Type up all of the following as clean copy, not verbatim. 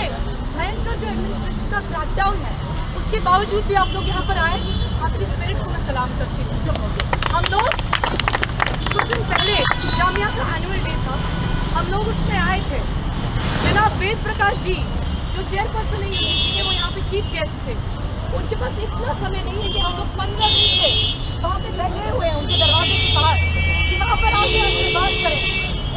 भयंकर जो एडमिनिस्ट्रेशन का क्रैकडाउन है उसके बावजूद भी आप लोग यहाँ पर आए, आपकी स्पिरिट को मैं सलाम करती हूँ। हम लोग कुछ दिन पहले जामिया का एनुअल डे था, हम लोग उसमें आए थे। जनाब वेद प्रकाश जी जो चेयरपर्सन है यूजीसी के, वो यहाँ पे चीफ गेस्ट थे। उनके पास इतना समय नहीं है कि हम लोग 15 दिन से वहाँ पे बैठे हुए हैं उनके दरवाजे के बाहर कि वहाँ पर आके हमसे बात करें।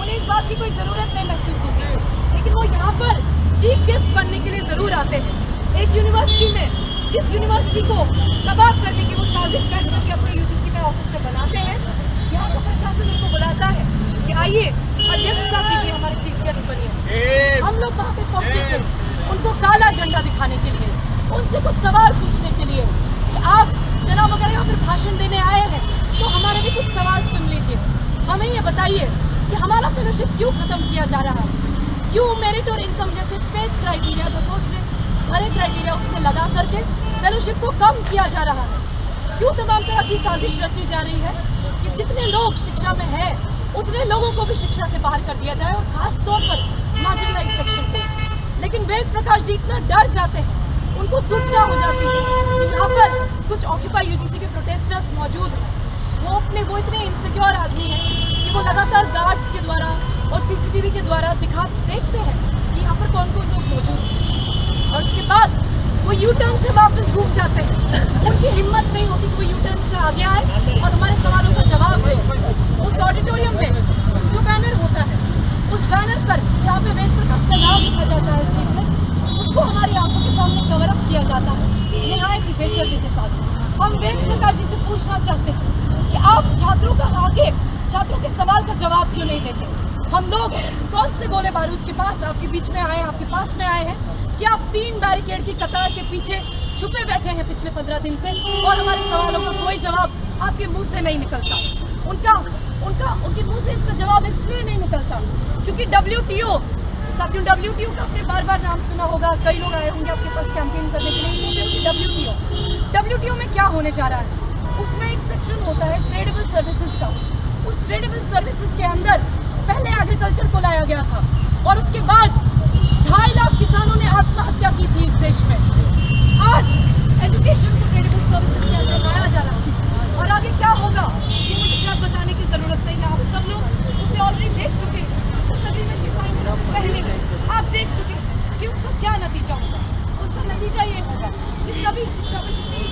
उन्हें इस बात की कोई ज़रूरत नहीं महसूस होती है, लेकिन वो यहाँ पर चीफ गेस्ट बनने के लिए ज़रूर आते हैं। एक यूनिवर्सिटी में जिस यूनिवर्सिटी को तबाह करने की वो साजिश कर करके अपने यूजीसी में ऑफिस में बनाते हैं, यहाँ का प्रशासन उनको बुलाता है कि आइए अध्यक्षता कीजिए, हमारे चीफ गेस्ट बनिए। हम लोग वहाँ पे पहुँचे थे उनको काला झंडा दिखाने के लिए, उनसे कुछ सवाल पूछने के लिए कि आप जनाब अगर यहाँ पर भाषण देने आए हैं तो हमारे भी कुछ सवाल सुन लीजिए। हमें ये बताइए कि हमारा फेलोशिप क्यों खत्म किया जा रहा है, क्यों मेरिट और इनकम जैसे फेक क्राइटेरिया जो दूसरे भरे क्राइटेरिया उसमें लगा करके फेलोशिप को कम किया जा रहा है, क्यों तमाम तरह की साजिश रची जा रही है कि जितने लोग शिक्षा में हैं उतने लोगों को भी शिक्षा से बाहर कर दिया जाए, और खास तौर पर मार्जिनलाइज सेक्शन को। लेकिन वेद प्रकाश जी इतना डर जाते हैं, उनको सूचना हो जाती है कि यहाँ पर कुछ ऑक्यूपाई यूजीसी के प्रोटेस्टर्स मौजूद हैं। वो इतने इनसिक्योर आदमी हैं कि वो लगातार गार्ड्स के द्वारा और सीसीटीवी के द्वारा देखते हैं कि यहाँ पर कौन कौन लोग मौजूद हैं, और उसके बाद वो यू टर्न से वापस घूम जाते हैं। उनकी हिम्मत नहीं होती कि वो यू टर्न से आगे आए और हमारे सवालों का जवाब दे। उस ऑडिटोरियम में जो बैनर होता है, उस बैनर पर जहाँ पे वेद प्रकाश का नाम लिखा जाता है चीफ गेस्ट, उसको हमारी आंखों के सामने कवर अप किया जाता है निहायत ही बेशर्मी के साथ। हम वेद प्रकाश जी से पूछना चाहते हैं कि आप छात्रों के सवाल का जवाब क्यों नहीं देते। हम लोग कौन से गोले बारूद के पास आपके बीच में आए, आपके पास में आए हैं कि आप 3 बैरिकेड की कतार के पीछे छुपे बैठे हैं पिछले 15 दिन से, और हमारे सवालों का कोई जवाब आपके मुंह से नहीं निकलता। उनके मुंह से इसका जवाब इसलिए नहीं निकलता क्योंकि WTO साथियों, WTO का आपने बार बार नाम सुना होगा, कई लोग आए होंगे आपके पास कैंपेन करने के लिए। WTO में क्या होने जा रहा है, उसमें एक सेक्शन होता है ट्रेडेबल सर्विसेज का। उस ट्रेडेबल सर्विसेज के अंदर पहले एग्रीकल्चर को लाया गया था, और उसके बाद 2.5 लाख किसानों ने आत्महत्या की थी इस देश में। आज एजुकेशन को ट्रेडेबल सर्विसेज के अंदर लाया जा रहा है, और आगे क्या होगा ये मुझे शायद बताने की जरूरत नहीं है। आप सब लोग उसे ऑलरेडी देख चुके हैं, उस एग्रीमेंट के साइन होने से पहले आप देख चुके हैं कि उसका क्या नतीजा होगा। उसका नतीजा ये होगा कि सभी शिक्षा में जितनी